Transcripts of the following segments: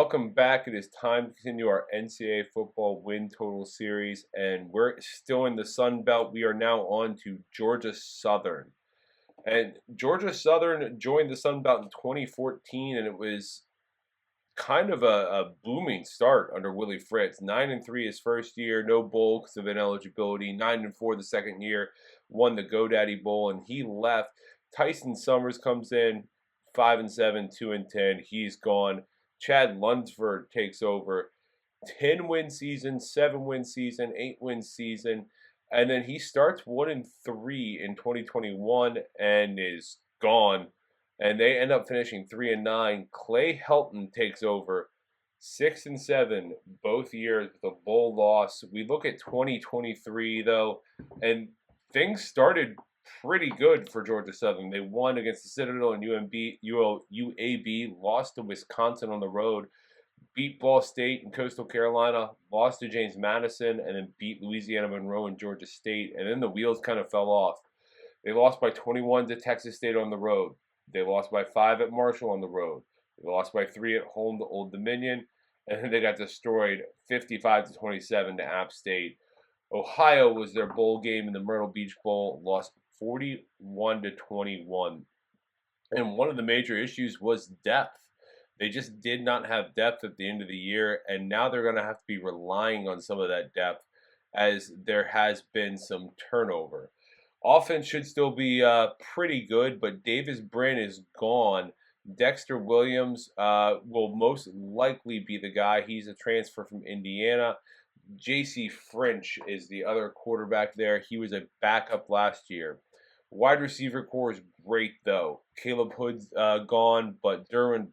Welcome back. It is time to continue our NCAA football win total series, and we're still in the Sun Belt. We are now on to Georgia Southern. And Georgia Southern joined the Sun Belt in 2014, and it was kind of a booming start under Willie Fritz. 9-3 his first year, no bowl because of ineligibility. 9-4 the second year, won the GoDaddy Bowl, and he left. Tyson Summers comes in, 5-7, 2-10. He's gone. Chad Lunsford takes over. 10-win season, 7-win season, 8-win season, and then he starts 1-3 in 2021 and is gone. And they end up finishing 3-9. Clay Helton takes over 6-7 both years with a bowl loss. We look at 2023 though, and things started pretty good for Georgia Southern. They won against the Citadel and UAB, lost to Wisconsin on the road, beat Ball State and Coastal Carolina, lost to James Madison, and then beat Louisiana Monroe and Georgia State. And then the wheels kind of fell off. They lost by 21 to Texas State on the road. They lost by 5 at Marshall on the road. They lost by 3 at home to Old Dominion. And then they got destroyed 55-27 to App State. Ohio was their bowl game in the Myrtle Beach Bowl, lost 41-21. And one of the major issues was depth. They just did not have depth at the end of the year, and now they're going to have to be relying on some of that depth as there has been some turnover. Offense should still be pretty good, but Davis Brin is gone. Dexter Williams will most likely be the guy. He's a transfer from Indiana. J.C. French is the other quarterback there. He was a backup last year. Wide receiver core is great, though. Caleb Hood's gone, but Derwin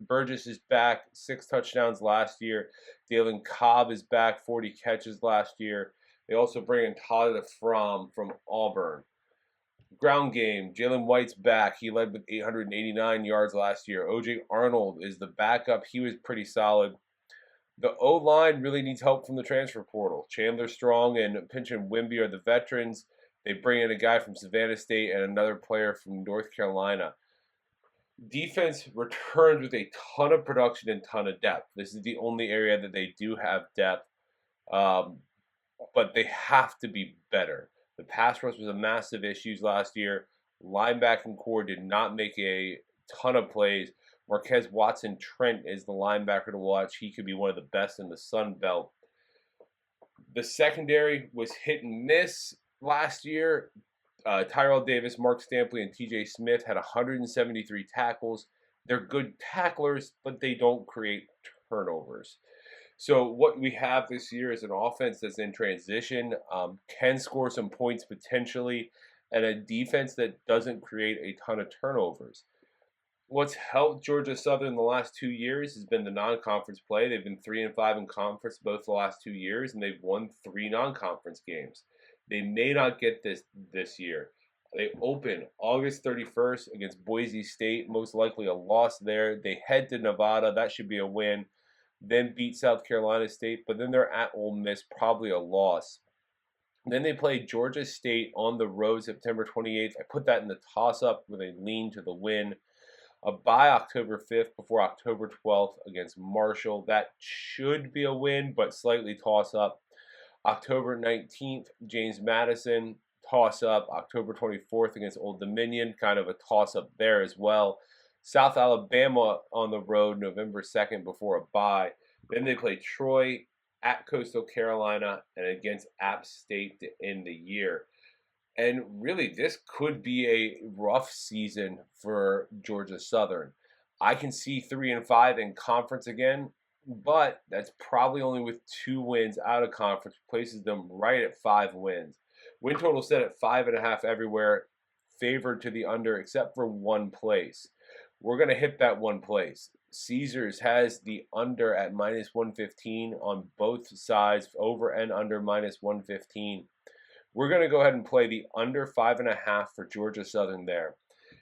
Burgess is back. 6 touchdowns last year. Dalen Cobb is back. 40 catches last year. They also bring in Tyler Fromm from Auburn. Ground game, Jalen White's back. He led with 889 yards last year. O.J. Arnold is the backup. He was pretty solid. The O-line really needs help from the transfer portal. Chandler Strong and Pinchin Wimby are the veterans. They bring in a guy from Savannah State and another player from North Carolina. Defense returns with a ton of production and ton of depth. This is the only area that they do have depth, but they have to be better. The pass rush was a massive issue last year. Linebacking core did not make a ton of plays. Marquez Watson Trent is the linebacker to watch. He could be one of the best in the Sun Belt. The secondary was hit and miss last year. Tyrell Davis, Mark Stampley, and TJ Smith had 173 tackles. They're good tacklers, but they don't create turnovers. So what we have this year is an offense that's in transition, can score some points potentially, and a defense that doesn't create a ton of turnovers. What's helped Georgia Southern the last 2 years has been the non-conference play. They've been 3-5 in conference both the last 2 years, and they've won 3 non-conference games. They may not get this year. They open August 31st against Boise State, most likely a loss there. They head to Nevada. That should be a win. Then beat South Carolina State, but then they're at Ole Miss, probably a loss. Then they play Georgia State on the road September 28th. I put that in the toss-up with a lean to the win. A bye October 5th before October 12th against Marshall. That should be a win, but slightly toss-up. October 19th, James Madison, toss-up. October 24th against Old Dominion, kind of a toss-up there as well. South Alabama on the road November 2nd before a bye. Then they play Troy, at Coastal Carolina, and against App State to end the year. And really, this could be a rough season for Georgia Southern. I can see 3-5 in conference again, but that's probably only with 2 wins out of conference, places them right at 5 wins. Win total set at 5.5 everywhere, favored to the under except for one place. We're going to hit that one place. Caesars has the under at -115 on both sides, over and under -115. We're going to go ahead and play the under 5.5 for Georgia Southern there.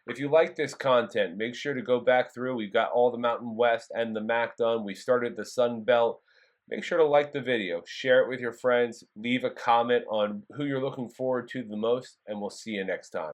If you like this content, make sure to go back through. We've got all the Mountain West and the MAC done. We started the Sun Belt. Make sure to like the video, share it with your friends, leave a comment on who you're looking forward to the most, and we'll see you next time.